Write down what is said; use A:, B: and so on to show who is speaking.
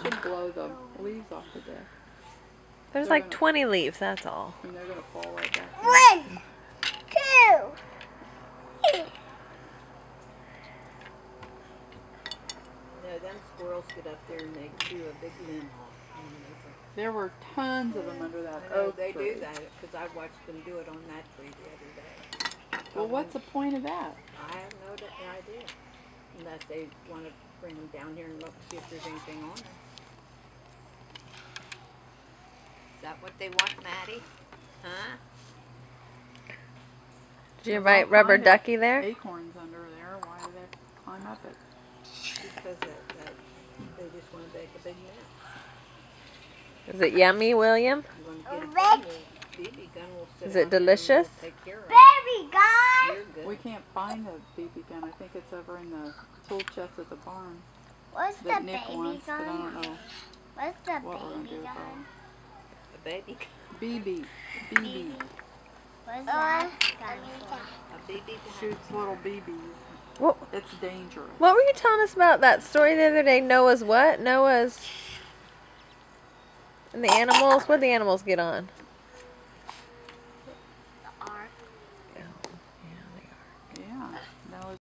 A: should blow the leaves off the deck.
B: There's like 20 leaves, that's all.
A: And they're going to fall right back.
C: 1, 2.
D: No, them squirrels get up there and they chew a big limb off.
A: There were tons of them under that
D: I know
A: oak
D: they
A: tree.
D: do that because I watched them do it on that tree the other day.
A: Well, what's the point of that?
D: I have no idea. Unless they want to bring them down here and look, see if there's anything on them. Is that what they want, Maddie? Huh?
B: Did you invite Rubber Ducky there?
A: Acorns under there. Why do they climb up it?
D: Because they just want to make a big mess.
B: Is it yummy, William?
D: I'm going to get a gun. BB gun will sit
B: Is it
D: out there and
B: delicious?
D: we'll take care of it.
C: Baby guy.
D: You're good.
A: We can't find the BB gun. I think it's over in the tool chest at the barn
C: What's the
A: that Nick
C: baby
A: wants, but I
C: gun?
A: don't know
C: What's the
A: what we're going to
C: baby
A: do with
C: gun?
D: A baby gun.
A: BB. BB.
C: What's that gun for?
D: A BB gun.
A: Shoots little BBs.
B: What,
A: It's dangerous.
B: what were you telling us about that story the other day? Noah's what? Noah's... And the animals? What'd the animals get on?